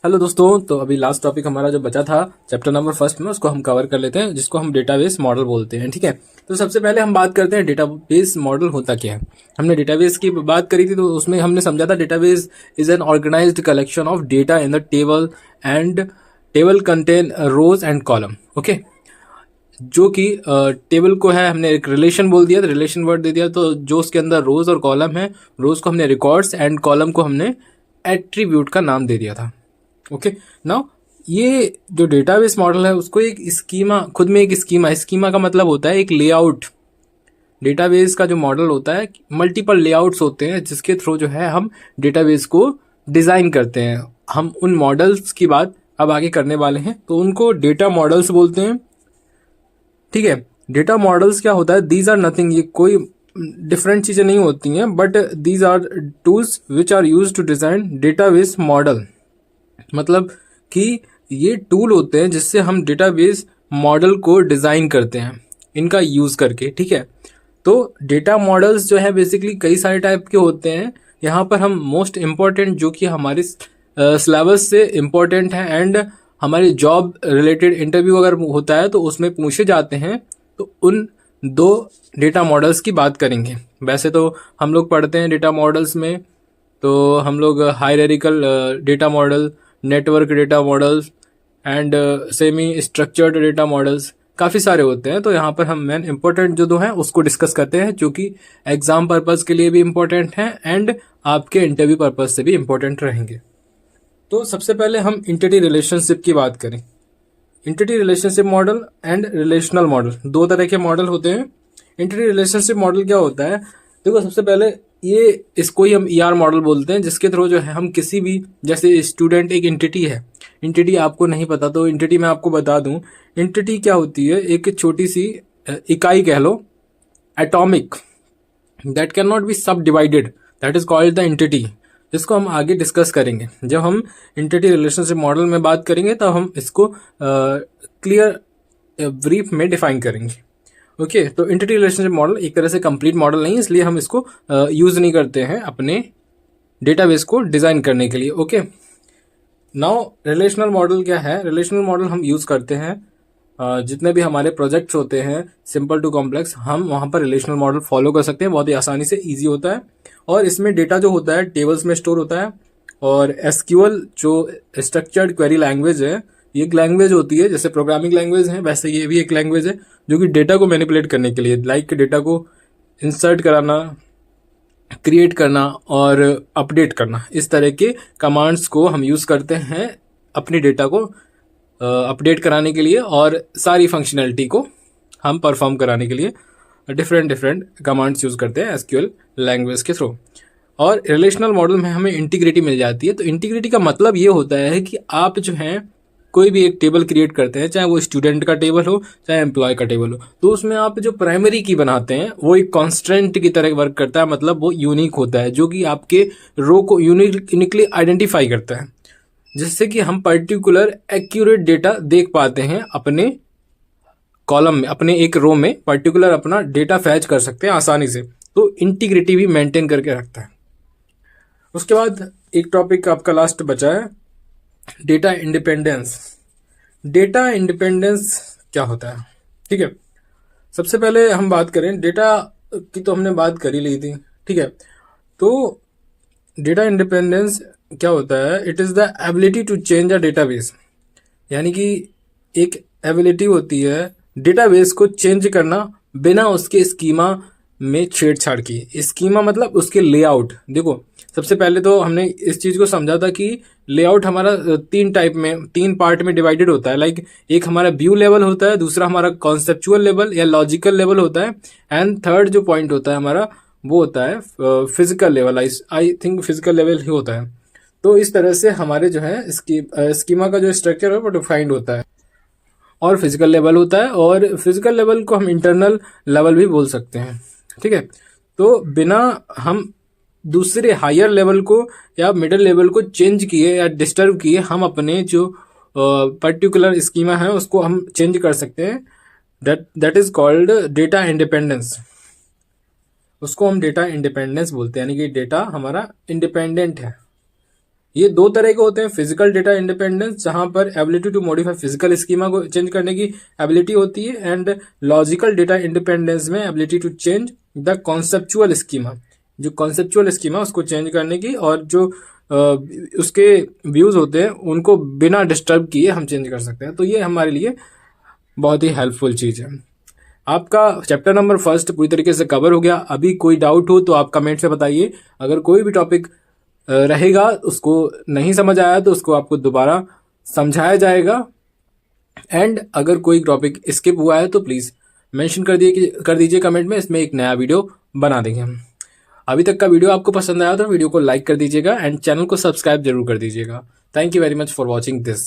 Hello दोस्तों, तो अभी लास्ट टॉपिक हमारा जो बचा था चैप्टर नंबर फर्स्ट में, उसको हम कवर कर लेते हैं, जिसको हम डेटाबेस मॉडल बोलते हैं। ठीक है, तो सबसे पहले हम बात करते हैं डेटाबेस मॉडल होता क्या है। हमने डेटाबेस की बात करी थी, तो उसमें हमने समझा था database is an organised collection of data in the table and table contain rows and column. Okay, जो कि टेबल को है हमने एक रिलेशन बोल दिया, रिलेशन वर्ड दे दिया, तो जो उसके अंदर रोज और कॉलम है, रोज को हमने रिकॉर्ड्स एंड कॉलम को हमने एट्रीब्यूट का नाम दे दिया था। ओके, नाउ ये जो डेटाबेस मॉडल है उसको एक स्कीमा, खुद में एक स्कीमा का मतलब होता है एक लेआउट। डेटाबेस का जो मॉडल होता है, मल्टीपल लेआउट्स होते हैं जिसके थ्रू जो है हम डेटाबेस को डिजाइन करते हैं। हम उन मॉडल्स की बात अब आगे करने वाले हैं, तो उनको डेटा मॉडल्स बोलते हैं। ठीक है, डेटा मॉडल्स क्या होता है, दीज आर नथिंग, ये कोई डिफरेंट चीजें नहीं होती हैं, but these are tools which are use to design database model. मतलब कि ये टूल होते हैं जिससे हम डेटाबेस मॉडल को डिजाइन करते हैं इनका यूज करके। ठीक है, तो डेटा मॉडल्स जो है बेसिकली कई सारे टाइप के होते हैं। यहाँ पर हम मोस्ट इम्पॉर्टेंट जो कि हमारे सिलेबस से इम्पोर्टेंट है एंड हमारे जॉब रिलेटेड इंटरव्यू अगर होता है तो उसमें पूछे जाते हैं, तो उन दो डेटा मॉडल्स की बात करेंगे। वैसे तो हम लोग पढ़ते हैं डेटा मॉडल्स में, तो हम लोग hierarchical data model, network data models and semi structured data models काफ़ी सारे होते हैं। तो यहाँ पर हम मेन इंपॉर्टेंट जो दो हैं उसको डिस्कस करते हैं, जो कि एग्जाम पर्पज़ के लिए भी इम्पोर्टेंट हैं एंड आपके इंटरव्यू पर्पज़ से भी इम्पोर्टेंट रहेंगे। तो सबसे पहले हम इंटिटी रिलेशनशिप की बात करें। Entity relationship model and relational model, दो तरह के मॉडल होते हैं। इंटिटी रिलेशनशिप मॉडल क्या होता है, देखो सबसे पहले ये इसको ही हम ईआर मॉडल बोलते हैं, जिसके थ्रू जो है हम किसी भी, जैसे स्टूडेंट एक इंटिटी है, इंटिटी आपको नहीं पता तो इंटिटी मैं आपको बता दूं। इंटिटी क्या होती है, एक छोटी सी इकाई कह लो, atomic, that can not be subdivided, that is called the entity, जिसको हम आगे डिस्कस करेंगे। जब हम इंटिटी रिलेशनशिप मॉडल में बात करेंगे तब हम इसको क्लियर ब्रीफ में डिफाइन करेंगे। ओके, तो इंटिटी रिलेशनशिप मॉडल एक तरह से कंप्लीट मॉडल नहीं, इसलिए हम इसको यूज नहीं करते हैं अपने डेटाबेस को डिजाइन करने के लिए। ओके, नाउ रिलेशनल मॉडल क्या है। रिलेशनल मॉडल हम यूज करते हैं जितने भी हमारे प्रोजेक्ट्स होते हैं सिंपल टू कॉम्प्लेक्स, हम वहाँ पर रिलेशनल मॉडल फॉलो कर सकते हैं, बहुत ही आसानी से, ईजी होता है। और इसमें डेटा जो होता है टेबल्स में स्टोर होता है, और एसक्यूएल जो स्ट्रक्चर्ड क्वेरी लैंग्वेज है, ये एक लैंग्वेज होती है, जैसे प्रोग्रामिंग लैंग्वेज है वैसे ये भी एक लैंग्वेज है, जो कि डेटा को मैनिपुलेट करने के लिए, लाइक डेटा को इंसर्ट कराना, क्रिएट करना और अपडेट करना, इस तरह के कमांड्स को हम यूज करते हैं अपने डेटा को अपडेट कराने के लिए, और सारी फंक्शनैलिटी को हम परफॉर्म कराने के लिए डिफरेंट कमांड्स यूज करते हैं एसक्यूएल लैंग्वेज के थ्रू। और रिलेशनल मॉडल में हमें इंटीग्रिटी मिल जाती है। तो इंटीग्रिटी का मतलब ये होता है कि आप जो है कोई भी एक टेबल क्रिएट करते हैं, चाहे वो स्टूडेंट का टेबल हो चाहे एम्प्लॉय का टेबल हो, तो उसमें आप जो प्राइमरी की बनाते हैं वो एक कांस्टेंट की तरह वर्क करता है, मतलब वो यूनिक होता है, जो कि आपके रो को यूनिकली आइडेंटिफाई करता है, जिससे कि हम पर्टिकुलर एक्यूरेट डेटा देख पाते हैं अपने कॉलम में, अपने एक रो में पर्टिकुलर अपना डेटा फैच कर सकते हैं आसानी से। तो इंटीग्रिटी भी मेंटेन करके रखता है। उसके बाद एक टॉपिक आपका लास्ट बचा है, डेटा इंडिपेंडेंस। डेटा इंडिपेंडेंस क्या होता है, ठीक है। सबसे पहले हम बात करें डेटा की, तो हमने बात कर ही ली थी, ठीक है। तो डेटा इंडिपेंडेंस क्या होता है, it is the ability to change a database, यानी कि एक एबिलिटी होती है डेटाबेस को चेंज करना बिना उसके स्कीमा में छेड़छाड़ की। स्कीमा मतलब उसके लेआउट। देखो सबसे पहले तो हमने इस चीज को समझा था कि लेआउट हमारा तीन टाइप में, तीन पार्ट में डिवाइडेड होता है। लाइक एक हमारा व्यू लेवल होता है, दूसरा हमारा कॉन्सेप्चुअल लेवल या लॉजिकल लेवल होता है, एंड थर्ड जो पॉइंट होता है हमारा वो होता है physical level. I think physical level ही होता है। तो इस तरह से हमारे जो है स्कीमा का जो स्ट्रक्चर है वो डिफाइंड होता है, और फिजिकल लेवल होता है, और फिजिकल लेवल को हम इंटरनल लेवल भी बोल सकते हैं, ठीक है। तो बिना हम दूसरे हायर लेवल को या मिडिल लेवल को चेंज किए या डिस्टर्ब किए, हम अपने जो पर्टिकुलर स्कीमा है उसको हम चेंज कर सकते हैं। That is called data independence. उसको हम डेटा इंडिपेंडेंस बोलते हैं, यानी कि डेटा हमारा इंडिपेंडेंट है। ये दो तरह के होते हैं, फिजिकल डेटा इंडिपेंडेंस जहां पर ability to modify physical schema को चेंज करने की एबिलिटी होती है, एंड लॉजिकल डेटा इंडिपेंडेंस में ability to change the conceptual schema, जो कॉन्सेप्चुअल स्कीमा उसको चेंज करने की, और जो उसके व्यूज होते हैं उनको बिना डिस्टर्ब किए हम चेंज कर सकते हैं। तो ये हमारे लिए बहुत ही हेल्पफुल चीज है। आपका चैप्टर नंबर फर्स्ट पूरी तरीके से कवर हो गया। अभी कोई डाउट हो तो आप कमेंट से बताइए। अगर कोई भी टॉपिक रहेगा उसको नहीं समझ आया तो उसको आपको दोबारा समझाया जाएगा, एंड अगर कोई टॉपिक स्किप हुआ है तो प्लीज़ मेंशन कर दीजिए कमेंट में, इसमें एक नया वीडियो बना देंगे हम। अभी तक का वीडियो आपको पसंद आया तो वीडियो को लाइक कर दीजिएगा एंड चैनल को सब्सक्राइब जरूर कर दीजिएगा। Thank you very much for watching this.